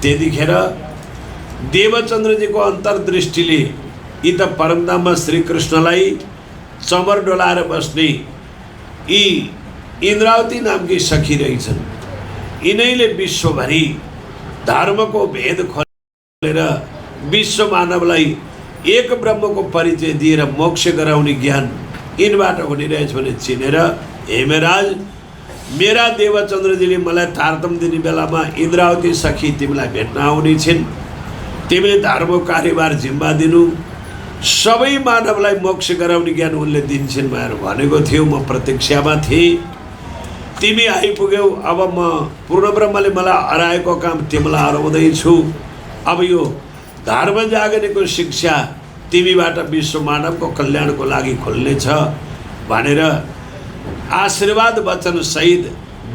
त्यतिखेर देवचन्द्रजीको अन्तर्दृष्टिले यी त परमधाममा श्रीकृष्णलाई चमर डोलाएर बस्ने यी इन्द्रावती नामकी सखी रहेछन्। यिनैले विश्वभरि धर्मको भेद खोलेर विश्व मानवलाई एक ब्रह्मको परिचय दिएर मोक्ष गराउने ज्ञान यिनबाट हुने रहेछ भने चिनेर, हे महाराज, मेरा देवचन्द्रजीले मलाई तारतम दिने बेलामा इन्द्रावती सखी तिमीलाई भेट्न आउने छिन्। तिमीले धर्मको कार्यभार जिम्मा दिनु, सबै मानवलाई मोक्ष गराउने ज्ञान उनले दिन्छन् भनेर भनेको थियो। म प्रतीक्षामा थिएँ, तिमी आइपुग्यौ। अब म पूर्ण ब्रह्मले मलाई हराएको काम तिमीलाई हराउँदैछु। अब यो धर्म जागरणको शिक्षा तिमीबाट विश्व मानवको कल्याणको लागि खुल्नेछ भनेर आशीर्वाद वचन सहित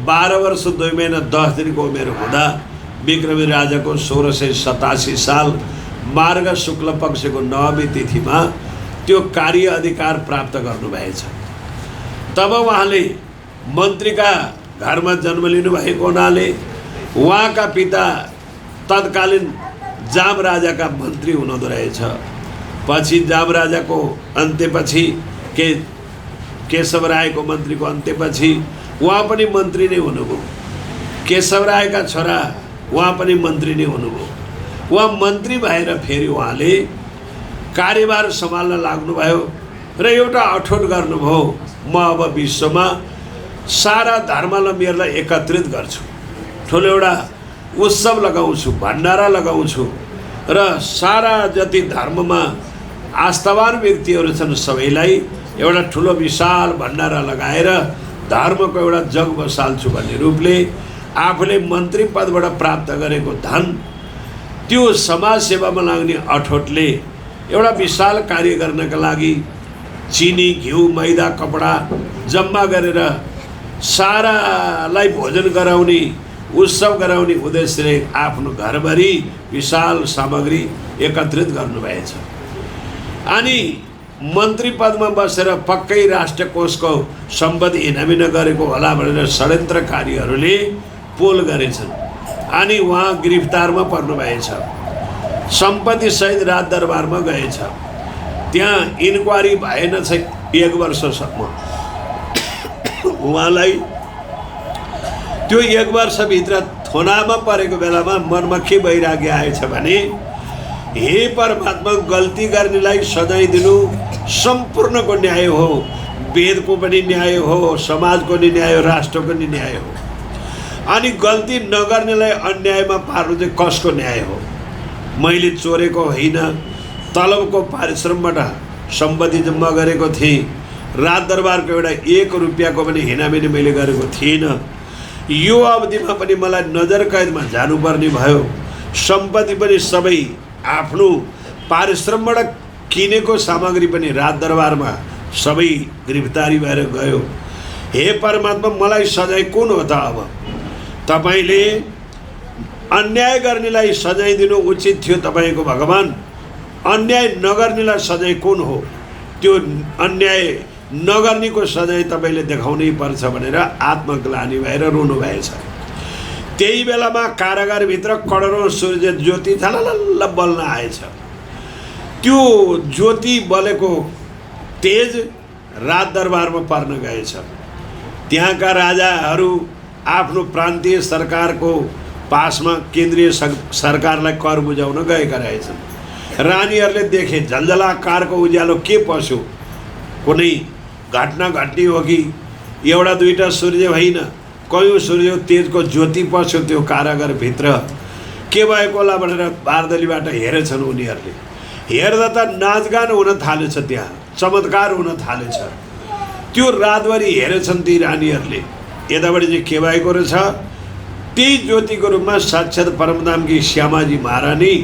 12 वर्ष 2 महिना 10 दिनको उमेर हुँदा विक्रमी राजाको 1687 साल मार्ग शुक्ल पक्षको 9वीं तिथिमा त्यो कार्य अधिकार प्राप्त गर्नुभएछ। तब उहाँले मन्त्रीका घरमा जन्म लिनुभएको हुनाले उहाँका पिता तत्कालीन जाम राजाका मन्त्री हुनुहुँदो रहेछ। पछि जाम राजाको अन्त्यपछि केशव रायको मन्त्रीको अन्त्यपछि उहाँ पनि मन्त्री नै हुनुभयो। केशव रायका छोरा उहाँ पनि मन्त्री नै हुनुभयो। उहाँ मन्त्री भएर फेरि उहाँले कार्यभार सम्हाल्न लाग्नुभयो र एउटा अठोट गर्नुभयो, म अब विश्वमा सारा धर्मावलम्बीहरूलाई एकत्रित गर्छु, ठुलो एउटा उत्सव लगाउँछु, भण्डारा लगाउँछु र सारा जति धर्ममा आस्थावान व्यक्तिहरू छन् सबैलाई एउटा ठुलो विशाल भण्डारा लगाएर धर्मको एउटा जग बसाल्छु भन्ने रूपले आफूले मन्त्री पदबाट प्राप्त गरेको धन त्यो समाज सेवामा लाग्ने अठोटले एउटा विशाल कार्य गर्नका लागि चिनी, घिउ, मैदा, कपडा जम्मा गरेर सारालाई भोजन गराउने, उत्सव गराउने उद्देश्यले आफ्नो घरभरि विशाल सामग्री एकत्रित गर्नुभएछ। अनि मन्त्री पदमा बसेर पक्कै राष्ट्रकोषको सम्पत्ति हिनामिना गरेको होला भनेर षड्यन्त्रकारीहरूले पोल गरेछन् अनि उहाँ गिरफ्तारमा पर्नुभएछ। सम्पत्ति सहित राजदरबारमा गएछ। त्यहाँ इन्क्वायरी भएन छ 1 वर्षसम्म। उहाँलाई त्यो 1 वर्षभित्र थोनामा परेको बेलामा मनमा के वैराग्य आएछ भने, हे परमात्मा, गल्ती गर्नेलाई सजाय दिनु सम्पूर्णको न्याय हो, वेदको पनि न्याय हो, समाजको नि न्याय हो, राष्ट्रको नि न्याय हो। अनि गल्ती नगर्नेलाई अन्यायमा पार्नु चाहिँ कसको न्याय हो? मैले चोरेको होइन, तलबको पारिश्रमबाट सम्पत्ति जम्मा गरेको थिएँ। राजदरबारको एउटा 1 रुपियाँको पनि हिनामिनी मैले गरेको थिइनँ। यो अवधिमा पनि मलाई नजर कैदमा जानुपर्ने भयो। सम्पत्ति पनि सबै आफ्नो पारिश्रमबाट किनेको सामग्री पनि राजदरबारमा सबै गिरफ्तारी भएर गयो। हे परमात्मा, मलाई सजाय कुन हो त? अब तपाईले अन्याय गर्नेलाई सजाय दिनु उचित थियो तपाईको भगवान। अन्याय नगर्नेलाई सजाय कुन हो? त्यो अन्याय नगर्नेको सजाय तपाईले देखाउनै पर्छ भनेर आत्मग्लानि भएर रुनु भएछ। त्यही बेलामा कारागारभित्र करोडौं सूर्य ज्योति थलल्ल बल्न आएछ। त्यो ज्योति बलेको तेज राजदरबारमा पर्न गएछ। त्यहाँका राजाहरू आफ्नो प्रान्तीय सरकारको पासमा केन्द्रीय सरकारलाई कर बुझाउन गएका रहेछन्। रानीहरूले देखे झन्झलाकारको उज्यालो के पस्यो, कुनै घटना घट्ने हो कि एउटा दुईटा सूर्य होइन, कयौं सूर्य तेजको ज्योति पस्यो त्यो कारागारभित्र। के भएको होला भनेर बारदलीबाट हेरेछन् उनीहरूले। हेर्दा त नाचगान हुन थालेछ, त्यहाँ चमत्कार हुन थालेछ। त्यो रातभरि हेरेछन् ती रानीहरूले। यताबाट चाहिँ के भएको रहेछ? त्यही ज्योतिको रूपमा साक्षात् परमधामकी श्यामाजी महारानी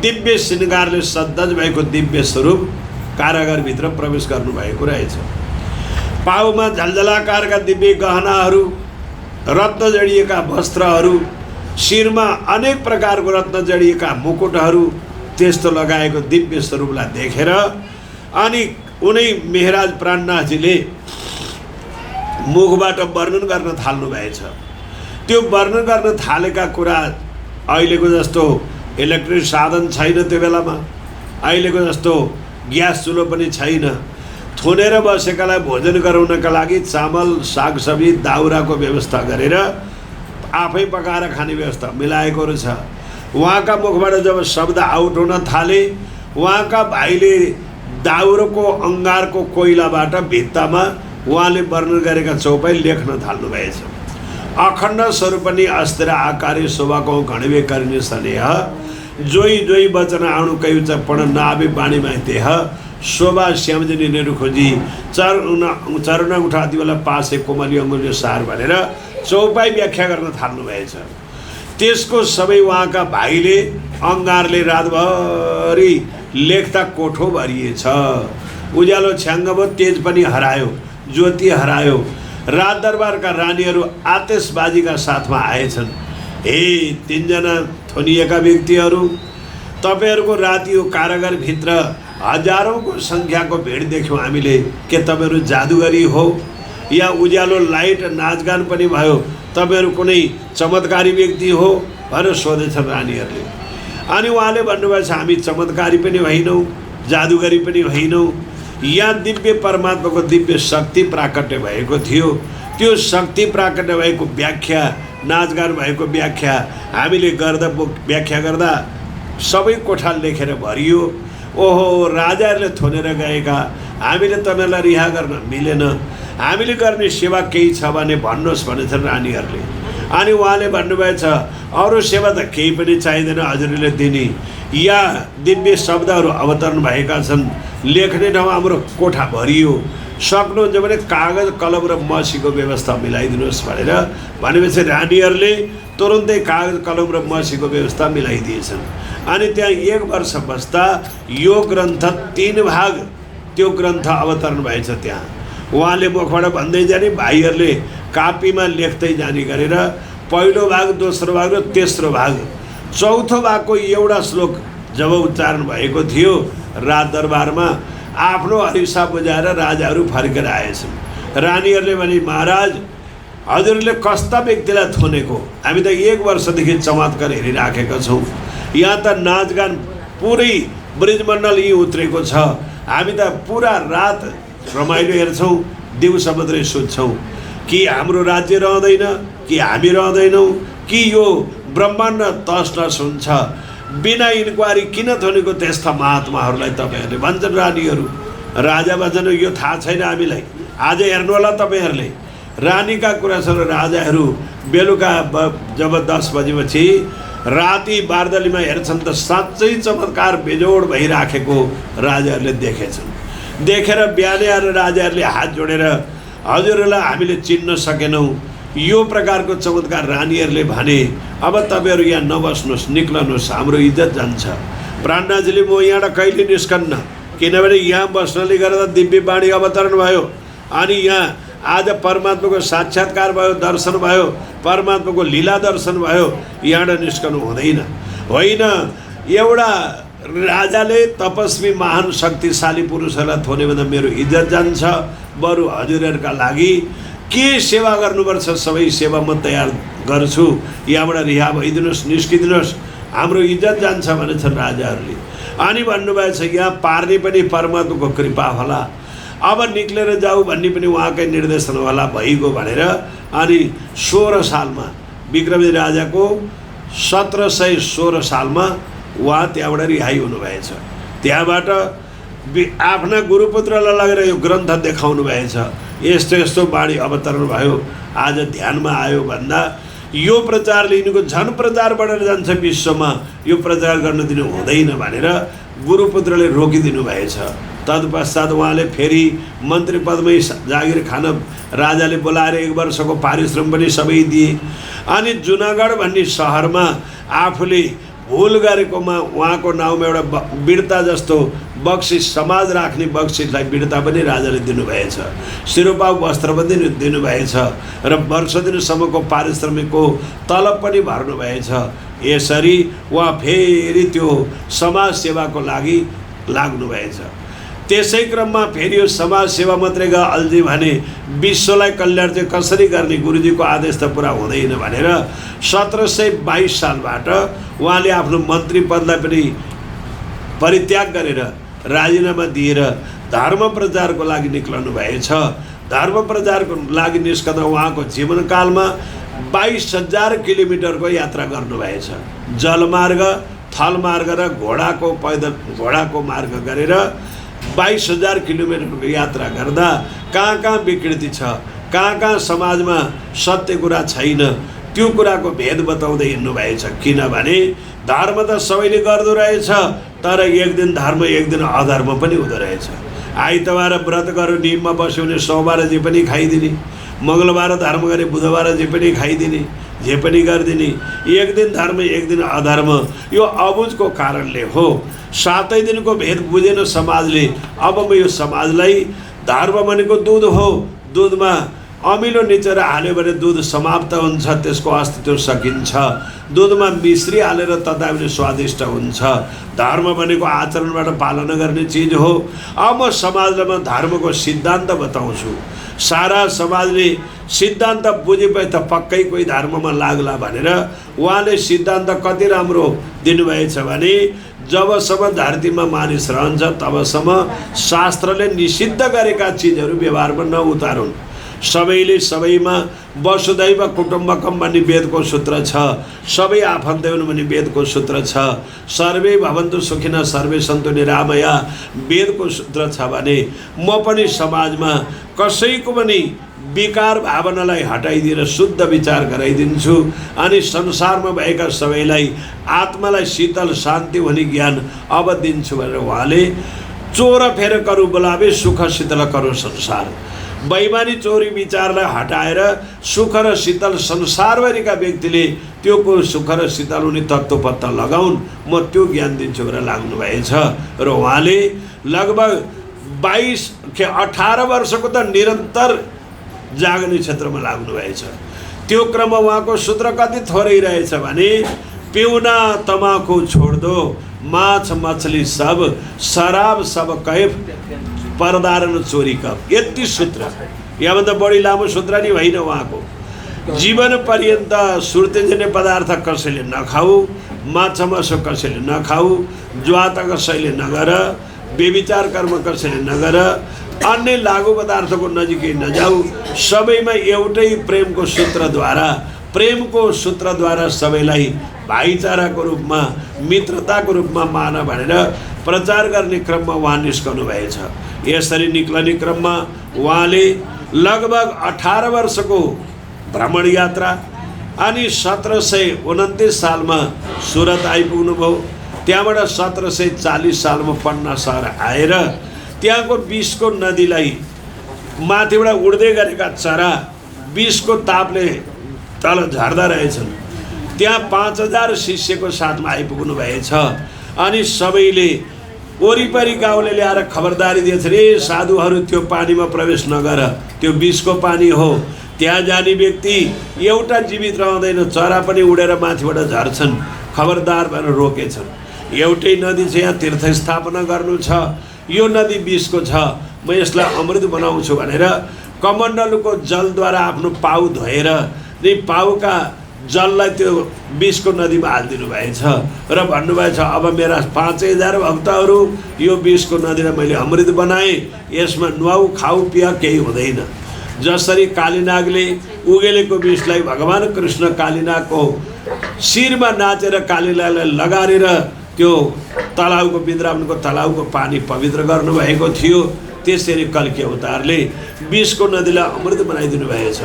दिव्य श्रृङ्गारले सज्ज भएको दिव्य स्वरूप कारागारभित्र प्रवेश गर्नुभएको रहेछ। पाउमा झलझलाकारका दिव्य गहनाहरू, रत्न जडिएका वस्त्रहरू, शिरमा अनेक प्रकारको रत्न जडिएका मुकुटहरू त्यस्तो लगाएको दिव्य स्वरूपलाई देखेर अनि उनै महाराज प्राणनाथजीले मुखबाट वर्णन गर्न थाल्नु भएछ। त्यो वर्णन गर्न थालेका कुरा अहिलेको जस्तो इलेक्ट्रिक साधन छैन, त्यो बेलामा अहिलेको जस्तो ग्यास चुलो पनि छैन। थुनेर बसेकालाई भोजन गराउनका लागि चामल सागसब्जी दाउराको व्यवस्था गरेर आफै पकाएर खाने व्यवस्था मिलाएको छ। उहाँका मुखबाट जब शब्द आउट हुन थाले, उहाँका भाइले दाउराको अङ्गारको कोइलाबाट भित्तामा उहाँले वर्णन गरेका चौपाई लेख्न थाल्नुभएछ। अखण्ड स्वरूपनी अस्थिर आकारे शोभाको घणवे करिने स्नेह, जोई जोई वचन आणु कैउच पण नाभि बाणीमा देह, शोभा श्यामजनी नेहरू खोजी चरण उठाती बेला पासे कोमली अङ्गुल्य सार भनेर चौपाई व्याख्या गर्न थाल्नुभएछ। त्यसको सबै उहाँका भाइले अङ्गारले रातभरि लेख्दा कोठो भरिएछ। उज्यालो छ्याङ्ग भयो, तेज पनि हरायो, ज्योति हरायो। राजदरबारका रानीहरू आतिशबाजीका साथमा आएछन्। हे तीनजना थोनिएका व्यक्तिहरू, तपाईँहरूको राति यो कारागारभित्र हजारौँको सङ्ख्याको भिड देख्यौँ हामीले। के तपाईँहरू जादुगरी हो या उज्यालो लाइट नाचगान पनि भयो, तपाईँहरू कुनै चमत्कारी व्यक्ति हो भनेर सोधेछन् रानीहरूले। अनि उहाँले भन्नुभएछ हामी चमत्कारी पनि होइनौँ, जादुगरी पनि होइनौँ। यहाँ दिव्य परमात्माको दिव्य शक्ति प्राकट्य भएको थियो। त्यो शक्ति प्राकट्य भएको व्याख्या, नाचगान भएको व्याख्या हामीले व्याख्या गर्दा सबै कोठा लेखेर भरियो। ओहो, राजाहरूले थोनेर गएका, हामीले तपाईँलाई रिहा गर्न मिलेन, हामीले गर्ने सेवा केही छ भने भन्नुहोस् भनेछन् रानीहरूले। अनि उहाँले भन्नुभएछ अरू सेवा त केही पनि चाहिँदैन हजुरले दिने। या दिव्य शब्दहरू अवतरण भएका छन्, लेख्ने ठाउँ हाम्रो कोठा भरियो, सक्नुहुन्छ भने कागज कलम र मसीको व्यवस्था मिलाइदिनुहोस् भनेर भनेपछि रानीहरूले तुरुन्तै कागज कलम र मसीको व्यवस्था मिलाइदिएछन्। अनि त्यहाँ 1 वर्ष बस्दा यो ग्रन्थ 3 भाग त्यो ग्रन्थ अवतरण भएछ। त्यहाँ उहाँले मुखबाट भन्दै जाने, भाइहरूले कापीमा लेख्दै जाने गरेर पहिलो भाग, दोस्रो भाग र तेस्रो भाग, चौथो भागको एउटा श्लोक जब उच्चारण भएको थियो, राजदरबारमा आफ्नो हरिसा बुझाएर राजाहरू फर्केर आएछन्। रानीहरूले भने महाराज हजुरले कस्ता व्यक्तिलाई थोनेको, हामी त 1 वर्षदेखि चमत्कार हेरिराखेका छौँ। यहाँ त नाचगान पुरै ब्रिजमण्डल यहीँ उत्रेको छ, हामी त पुरा रात रमाइलो हेर्छौँ, दिउँसो मात्रै सुत्छौँ। कि हाम्रो राज्य रहँदैन, कि हामी रहँदैनौँ, कि यो ब्रह्माण्ड तस नस हुन्छ, बिना इन्क्वायरी किन थोनेको त्यस्ता महात्माहरूलाई तपाईँहरूले भन्छन् रानीहरू। राजा भन्छन् यो थाहा छैन हामीलाई, आज हेर्नु होला तपाईँहरूले। रानीका कुरा छ। राजाहरू बेलुका जब 10 बजेपछि राति बारदलीमा हेर्छन् त साँच्चै चमत्कार बेजोड भइराखेको राजाहरूले देखेछन्। देखेर बिहानै आएर राजाहरूले हात जोडेर हजुरहरूलाई हामीले चिन्न सकेनौँ, यो प्रकारको चमत्कार रानीहरूले भने अब तपाईँहरू यहाँ नबस्नुहोस्, निक्लनुहोस्, हाम्रो इज्जत जान्छ। प्राणनाथजीले म यहाँबाट कहिले निस्कन्न, किनभने यहाँ बस्नले गर्दा दिव्य बाणी अवतरण भयो। अनि यहाँ आज परमात्माको साक्षात्कार भयो, दर्शन भयो, परमात्माको लीला दर्शन भयो, यहाँबाट निस्कनु हुँदैन। होइन, एउटा राजाले तपस्वी महान शक्तिशाली पुरुषहरूलाई थोने भन्दा मेरो इज्जत जान्छ। बरु हजुरहरूका लागि के सेवा गर्नुपर्छ सबै सेवा म तयार गर्छु, यहाँबाट रिहा भइदिनुहोस्, निस्किदिनुहोस्, हाम्रो इज्जत जान्छ भनेछन् राजाहरूले। अनि भन्नुभएछ यहाँ पार्ने पनि परमात्माको कृपा होला, अब निक्लेर जाऊ भन्ने पनि उहाँकै निर्देशन होला भइगयो भनेर। अनि 16 सालमा विक्रमी राजाको 1716 सालमा उहाँ त्यहाँबाट रिहाई हुनुभएछ। त्यहाँबाट आफ्ना गुरुपुत्रलाई लगेर यो ग्रन्थ देखाउनु भएछ। यस्तो यस्तो बाणी अवतरण भयो, आज ध्यानमा आयो भन्दा यो प्रचारले यिनीको झन् प्रचार बढेर जान्छ विश्वमा, यो प्रचार गर्न दिनु हुँदैन भनेर गुरुपुत्रले रोकिदिनु भएछ। तत्पश्चात उहाँले फेरि मन्त्री पदमै जागिर खान राजाले बोलाएर 1 वर्षको पारिश्रम पनि सबै दिए। अनि जुनागढ भन्ने सहरमा आफूले भुल गरेकोमा उहाँको नाउँमा एउटा बिर्ता जस्तो बक्सिस, समाज राख्ने बक्सिसलाई बिर्ता पनि राजाले दिनुभएछ, शिरोपाउ वस्त्र पनि दिनुभएछ र वर्ष दिनसम्मको पारिश्रमिकको तलब पनि भर्नुभएछ। यसरी उहाँ फेरि त्यो समाज सेवाको लागि लाग्नुभएछ। त्यसै क्रममा फेरि यो समाज सेवा मात्रै अल्झी भने विश्वलाई कल्याण चाहिँ कसरी गर्ने, गुरुजीको आदेश त पुरा हुँदैन भनेर 1722 सालबाट उहाँले आफ्नो मन्त्री पदलाई पनि परित्याग गरेर राजीनामा दिएर धर्म प्रचारको लागि निक्लनु भएछ। धर्म प्रचारको लागि निस्कँदा उहाँको जीवनकालमा 22,000 किलोमिटरको यात्रा गर्नुभएछ। जलमार्ग, थलमार्ग र घोडाको मार्ग गरेर 22,000 किलोमिटरको यात्रा गर्दा कहाँ कहाँ विकृति छ, कहाँ समाजमा सत्य कुरा छैन, त्यो कुराको भेद बताउँदै हिँड्नुभएछ। किनभने धर्म त सबैले गर्दो रहेछ, तर एक दिन धर्म एक दिन अधर्म पनि हुँदो रहेछ। आइतबार व्रत गर्यो, नियममा बस्यो भने सोमबार जे पनि खाइदिने, मङ्गलबार धर्म गरे बुधबार जे पनि खाइदिने, जे पनि गरिदिने। एक दिन धर्म एक दिन अधर्म, यो अबुझको कारणले हो। 7 दिनको भेद बुझेन समाजले। अब म यो समाजलाई धर्म भनेको दुध हो, दुधमा अमिलो निचेर हाल्यो भने दुध समाप्त हुन्छ, त्यसको अस्तित्व सकिन्छ। दुधमा मिश्री हालेर ततायो भने स्वादिष्ट हुन्छ। धर्म भनेको आचरणबाट पालना गर्ने चिज हो। अब म समाजलाई धर्मको सिद्धान्त बताउँछु। सारा समाजले सिद्धान्त बुझेपछि त पक्कै कोही धर्ममा लाग्ला भनेर उहाँले सिद्धान्त कति राम्रो दिनुभएछ भने जबसम्म धरतीमा मानिस रहन्छ तबसम्म शास्त्रले निषिद्ध गरेका चिजहरू व्यवहारमा नउतारुन्। सबैले सबैमा वसुधैव कुटुम्बकम भन्ने वेदको सूत्र छ। सबै आफन्त हुन् भन्ने वेदको सूत्र छ। सर्वे भवन्तु सुखिनः सर्वे सन्तु निरामया वेदको सूत्र छ भने म पनि समाजमा कसैको पनि विकार भावनालाई हटाइदिएर शुद्ध विचार गराइदिन्छु अनि संसारमा भएका सबैलाई आत्मालाई शीतल शान्ति हुने ज्ञान अब दिन्छु भनेर उहाँले चोर फेर करू बोलावे सुख शीतल करो संसार, बैमानी चोरी विचारलाई हटाएर सुख र शीतल संसारभरिका व्यक्तिले त्यो सुख र शीतल हुने तत्त्व पत्ता लगाउन्, म त्यो ज्ञान दिन्छु भनेर लाग्नुभएछ। र उहाँले लगभग 18 वर्षको त निरन्तर जागने क्षेत्रमा लाग्नुभएछ। त्यो क्रममा उहाँको सूत्र कति थोरै रहेछ भने पिउना तमाखु छोड दो, माछ मछली सब, शराब सब कैफ, परदारन चोरी कप। यति सूत्र, यहाँभन्दा बढी लामो सूत्र नि होइन उहाँको। जीवन पर्यन्त सुर्तेजन्य पदार्थ कसैले नखाऊ, माछा मासु कसैले नखाऊ, जुवा त कसैले नगर, व्यभिचार कर्म कसैले नगर, अन्य लागु पदार्थको नजिकै नजाऊ, सबैमा एउटै प्रेमको सूत्रद्वारा सबैलाई भाइचाराको रूपमा मित्रताको रूपमा मान भनेर प्रचार गर्ने क्रममा उहाँ निस्कनु भएछ। यसरी निक्लने क्रममा उहाँले लगभग 18 वर्षको भ्रमण यात्रा अनि 1729 सालमा सुरत आइपुग्नुभयो। त्यहाँबाट 1740 सालमा पन्ना सहर आएर त्यहाँको विषको नदीलाई माथिबाट उड्दै गरेका चरा विषको तापले तल झर्दा रहेछन्। त्यहाँ 5000 शिष्यको साथमा आइपुग्नु भएछ अनि सबैले वरिपरि गाउँले ल्याएर खबरदारी दिएछ रे साधुहरू त्यो पानीमा प्रवेश नगर, त्यो विषको पानी हो, त्यहाँ जाने व्यक्ति एउटा जीवित रहँदैन, चरा पनि उडेर माथिबाट झर्छन्, खबरदार भनेर रोकेछन्। एउटै नदी छ, यहाँ तीर्थ स्थापना गर्नु छ, यो नदी विषको छ, म यसलाई अमृत बनाउँछु भनेर कमण्डलुको जलद्वारा आफ्नो पाउ धोएर नि पाउका जललाई त्यो विषको नदीमा हालिदिनु भएछ र भन्नुभएछ अब मेरा 5000 भक्तहरू यो विषको नदीलाई मैले अमृत बनाएँ, यसमा नुहाउ खाऊ पिया केही हुँदैन। जसरी कालीनागले उगेलेको विषलाई भगवान कृष्ण कालीनागको शिरमा नाचेर कालीनागलाई लगारेर त्यो तलाउको वृन्दावनको तलाउको पानी पवित्र गर्नुभएको थियो, त्यसरी कल्की अवतारले विषको नदीलाई अमृत बनाइदिनु भएछ।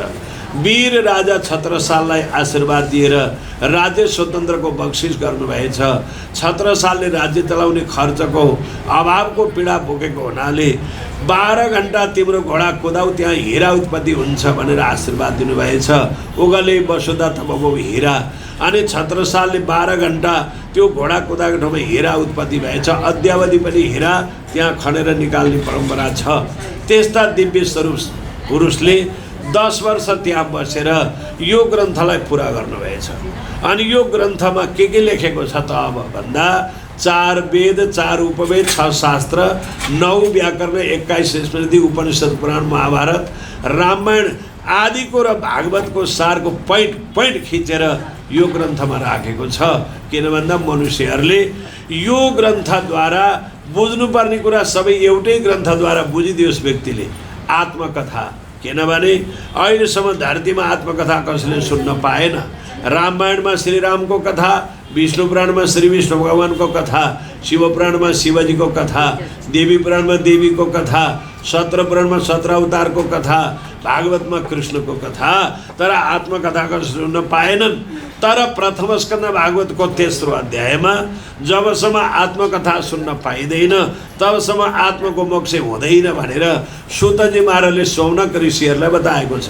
वीर राजा छत्रसाललाई आशीर्वाद दिएर राज्य स्वतन्त्रको बख्सिस गर्नुभएछ। छत्रसालले राज्य चलाउने खर्चको अभावको पीडा बोकेको हुनाले 12 घण्टा तिम्रो घोडा कुदाऊ त्यहाँ हिरा उत्पत्ति हुन्छ भनेर आशीर्वाद दिनुभएछ। उगले वसुधा तबको हिरा अनि छत्रसालले 12 घण्टा त्यो घोडा कुदाएको ठाउँमा हिरा उत्पत्ति भएछ। अद्यावधि पनि हिरा त्यहाँ खनेर निकाल्ने परम्परा छ। त्यस्ता दिव्य स्वरूप पुरुषले 10 वर्ष त्यहाँ बसेर यो ग्रन्थलाई पुरा गर्नुभएछ। अनि यो ग्रन्थमा के लेखेको छ त अब भन्दा 4 वेद 4 उपवेद 6 शास्त्र 9 व्याकरण 21 स्मृति उपनिषद पुराण महाभारत रामायण आदिको र भागवतको सारको पैंट खिचेर यो ग्रन्थमा राखेको छ। किन भन्दा मनुष्यहरूले यो ग्रन्थद्वारा बुझ्नुपर्ने कुरा सबै एउटै ग्रन्थद्वारा बुझिदियोस् व्यक्तिले। आत्मकथा किनभने अहिलेसम्म धरतीमा आत्मकथा कसैले सुन्न पाएन। रामायणमा श्रीरामको कथा, विष्णु पुराणमा श्री विष्णु भगवानको कथा, शिव पुराणमा शिवजीको कथा, देवी पुराणमा देवीको कथा, 17 पुराणमा 17 अवतारको कथा, भागवतमा कृष्णको कथा, तर आत्मकथा कसैले सुन्न पाएनन्। तर प्रथम स्कन्द भागवतको 3रो अध्यायमा जबसम्म आत्मकथा सुन्न पाइँदैन तबसम्म आत्मको मोक्ष हुँदैन भनेर सुतजी महाराजले सौनक ऋषिहरूलाई बताएको छ।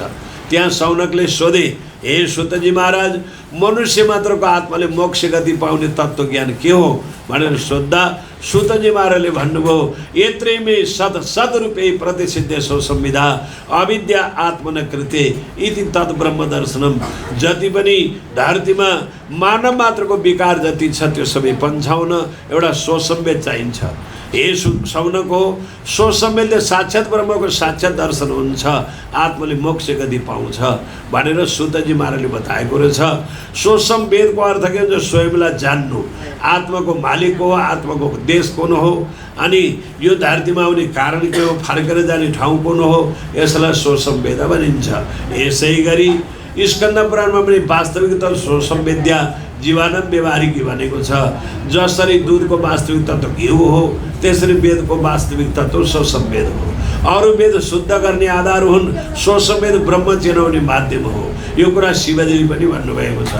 त्यहाँ सौनकले सोधे, हे सुतजी महाराज, मनुष्य मात्रको आत्माले मोक्ष गति पाउने तत्त्वज्ञान के हो भनेर सोद्धा सुतजी महाराजले भन्नुभयो, यत्रैमे सत रूपे प्रतिसिद्धेशो संविधा अविद्या आत्मन कृते इति तत् ब्रह्म दर्शनम। जति पनि धरतीमा मानव मात्रको विकार जति छ त्यो सबै पन्छाउन एउटा स्वसंवेद चाहिन्छ। हे सौनक हो, स्वसंवेदले साक्षात् ब्रह्मको साक्षात् दर्शन हुन्छ, आत्माले मोक्ष गति पाउँछ भनेर सुतजी महाराजले बताएको रहेछ। स्वसंवेदको अर्थ के हुन्छ? स्वयंलाई जान्नु, आत्माको मालिक हो, आत्माको देश कुन हो, अनि यो धरतीमा आउने कारण के हो, फर्केर जाने ठाउँ कुन हो, यसलाई स्वसंवेद भनिन्छ। यसै गरी स्कन्द पुराणमा पनि वास्तविक त स्वसंवेद्या जीवानम व्यवहारिकी भनेको छ। जसरी दुधको वास्तविक तत्त्व घिउ हो त्यसरी वेदको वास्तविक तत्त्व स्वसंवेद हो। अरू वेद शुद्ध गर्ने आधार हुन्, स्वसंवेद ब्रह्म चिनाउने माध्यम हो। यो कुरा शिवजीले पनि भन्नुभएको छ।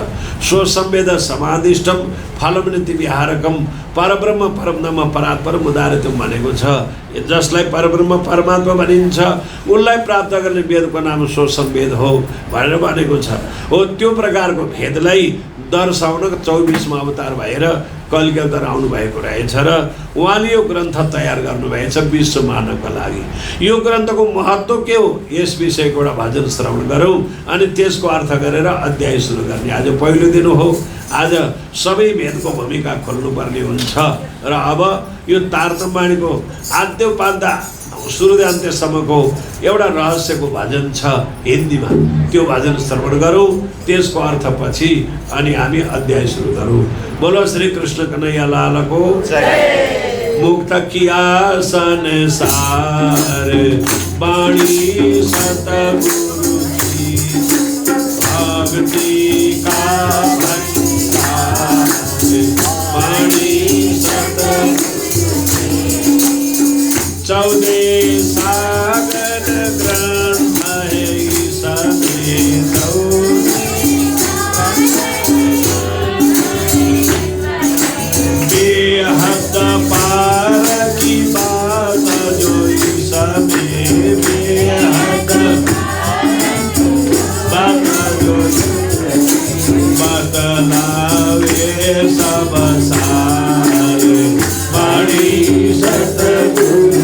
स्वसंवेद समाधिष्टम फलमनिति विहारकम परब्रह्म परमधाम परात्पर मुदारतम भनेको छ। जसलाई परब्रह्म परमात्मा भनिन्छ उसलाई प्राप्त गर्ने वेदको नाम स्वसंवेद हो भनेर भनेको छ। हो त्यो प्रकारको भेदलाई दर्शाउन 24मा अवतार भएर कलियुग आउनु भएको रहेछ र उहाँले यो ग्रन्थ तयार गर्नुभएछ विश्व मानवका लागि। यो ग्रन्थको महत्त्व के हो यस विषयको एउटा भजन श्रवण गरौँ अनि त्यसको अर्थ गरेर अध्याय सुरु गर्ने। आज पहिलो दिन हो, आज सबै भेदको भूमिका खोल्नुपर्ने हुन्छ र अब यो तारतम्यवाणीको आद्योपान्त सुरुदेखि अन्त्यसम्मको एउटा रहस्यको भजन छ हिन्दीमा, त्यो भजन श्रवण गरौँ, त्यसको अर्थपछि अनि हामी अध्याय सुरु गरौँ। बोलो श्री कृष्ण कन्हैया लाल को जय। मुक्त किया संसार वाणी सतगुरु की, भक्ति का भंडार वाणी सतगुरु, 14 सागर ग्रंथ है सभी बेहद पार की बात जो सभी बेहद बात जो बतलावे सब सार वाणी सतगुरु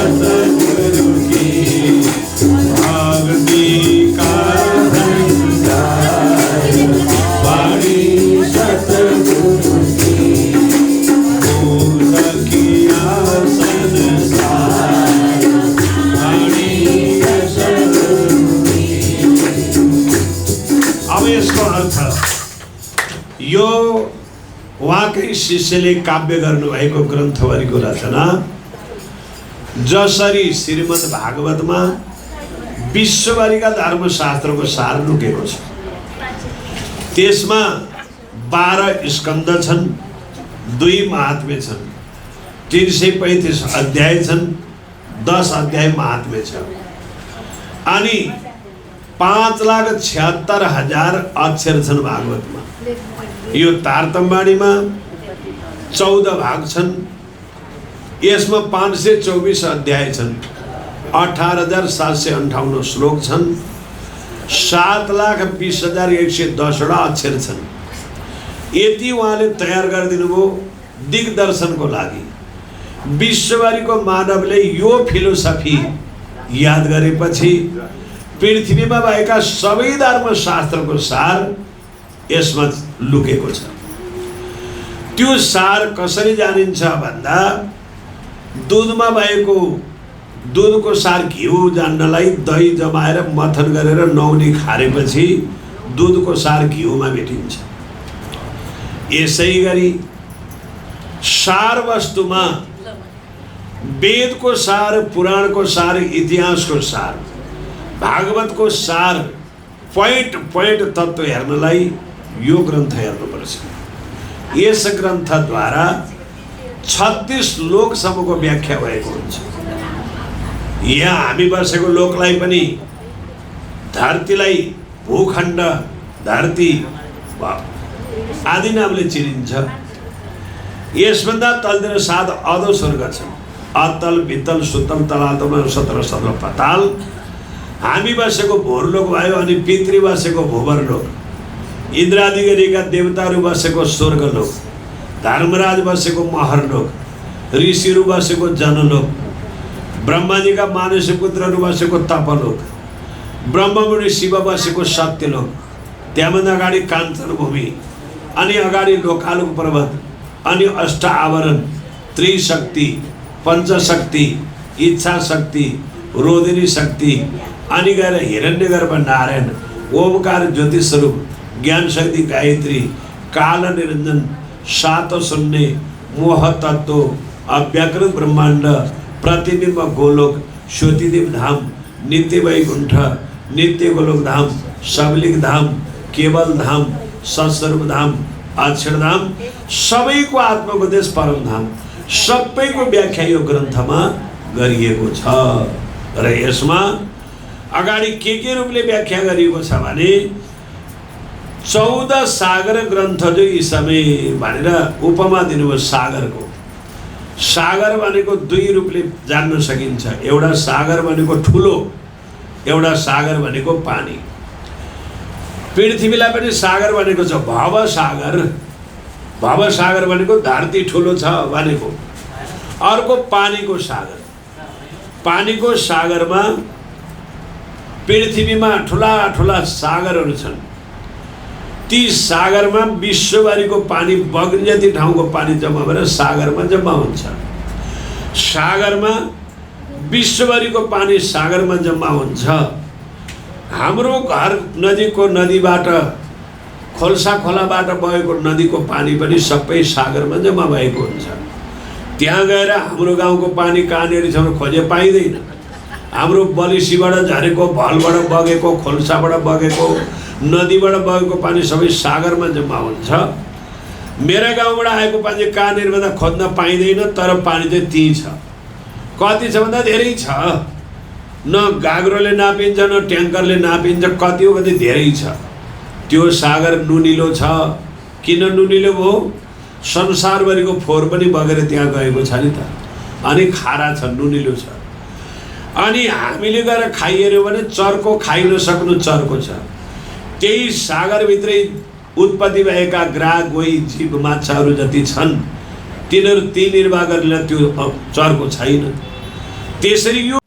सतगुरु की भक्ति का संसार, वाणी सतगुरु की भूल किया संसार, वाणी सतगुरु की। अब यसको अर्थ यो उहाँकै शिष्यले काव्य गर्नुभएको ग्रन्थभरिको रचना जसरी श्रीमद् भागवतमा विश्वभरिका धर्मशास्त्रको सार लुकेको छ। त्यसमा 12 स्कन्द छन्, 2 महात्म्य छन्, 335 अध्याय छन्, 10 अध्याय महात्म्य छ, अनि 5,76,000 अक्षर छन् भागवतमा। यो तारतम्बाणीमा 14 भाग छन्, यसमा 524 अध्याय छन्, 18,758 श्लोक छन्, 7,20,110 अक्षर छन्। यति उहाँले तयार गरिदिनु भयो दिग्दर्शनको लागि। विश्वभरिको मानवले यो फिलोसफी याद गरेपछि पृथ्वीमा भएका सबै धर्मशास्त्रको सार यसमा लुकेको छ। त्यो सार कसरी जानिन्छ भन्दा दुधमा भएको दुधको सार घिउ जान्नलाई दही जमाएर मथन गरेर नौनी खारेपछि दुधको सार घिउमा भेटिन्छ। यसै गरी सार वस्तुमा वेदको सार, पुराणको सार, इतिहासको सार, भागवतको सार, पोइन्ट तत्त्व हेर्नलाई यो ग्रन्थ हेर्नुपर्छ। यस ग्रन्थद्वारा 36 लोकसम्मको व्याख्या भएको हुन्छ। यहाँ हामी बसेको लोकलाई पनि धरतीलाई भूखण्ड, धरती आदि नामले चिनिन्छ। यसभन्दा तलतिर 7 अधो स्वर्ग छन्, अतल, वितल, सुतल, तलातल, 17 सतल पाताल। हामी बसेको भोरलोक भयो, अनि पितृ बसेको भूवरलोक, इन्द्रादिगरीका देवताहरू बसेको स्वर्गलोक, धर्मराज बसेको महरलोक, ऋषिहरू बसेको जनलोक, ब्रह्माजीका मानुष्य पुत्रहरू बसेको तपलोक, ब्रह्ममुनि शिव बसेको सत्यलोक, त्यहाँभन्दा अगाडि काञ्चन भूमि, अनि अगाडि लोकालोक पर्वत, अनि अष्ट आवरण, त्रिशक्ति, पञ्चशक्ति, इच्छा शक्ति, रोदिनी शक्ति, अनि गएर हिरण्यगर्भ नारायण, ओमकार ज्योति स्वरूप, ज्ञान शक्ति गायत्री, काल निरञ्जन, सात शून्य, मोह तत्व, अव्याकृत ब्रह्माण्ड, प्रतिबिंब गोलोक, श्वेतिदेव धाम, नित्य वैकुंठ, नित्य गोलोक धाम, सबलिक धाम, केवल धाम, सत्स्वरूप धाम, अक्षरधाम, सबैको आत्मोपदेश परम धाम, सबैको व्याख्या यो ग्रन्थमा गरिएको छ। र यसमा अगाडि के रूपले व्याख्या गरिएको छ भने 14 सागर ग्रन्थ जो यी समय भनेर उपमा दिनुभयो सागरको। सागर भनेको 2 रूपले जान्न सकिन्छ। एउटा सागर भनेको ठुलो, एउटा सागर भनेको पानी। पृथ्वीलाई पनि सागर भनेको छ भवसागर। भवसागर भनेको धरती ठुलो छ भनेको। अर्को पानीको सागर। पानीको सागरमा पृथ्वीमा ठुला ठुला सागरहरू छन्। ती सागरमा विश्वभरिको पानी बग्ने जति ठाउँको पानी जम्मा भएर सागरमा जम्मा हुन्छ। सागरमा विश्वभरिको पानी सागरमा जम्मा हुन्छ। हाम्रो घर नजिकको नदीबाट, खोल्सा खोलाबाट बगेको नदीको पानी पनि सबै सागरमा जम्मा भएको हुन्छ। त्यहाँ गएर हाम्रो गाउँको पानी कहाँनिर छ खोजे पाइँदैन। हाम्रो बलिसीबाट झरेको, भलबाट बगेको, खोल्साबाट बगेको, नदीबाट बगेको पानी सबै सागरमा जम्मा हुन्छ। मेरा गाउँबाट आएको पानी कहाँनिर भन्दा खोज्न पाइँदैन, तर पानी चाहिँ त्यहीँ छ। कति छ भन्दा धेरै छ। न गाग्रोले नापिन्छ, न ट्याङ्करले नापिन्छ, कति हो कति धेरै छ। त्यो सागर नुनिलो छ। किन नुनिलो भयो? संसारभरिको फोहोर पनि बगेर त्यहाँ गएको छ नि त। अनि खारा छ, नुनिलो छ। अनि हामीले गएर खाइहेऱ्यो भने चर्को खाइ नसक्नु चर्को छ। त्यही सागरभित्रै उत्पत्ति भएका ग्राह, गोही, जीव, माछाहरू जति छन् तिनीहरू ती निर्वाह गरेर त्यो चर्को छैन। त्यसरी यो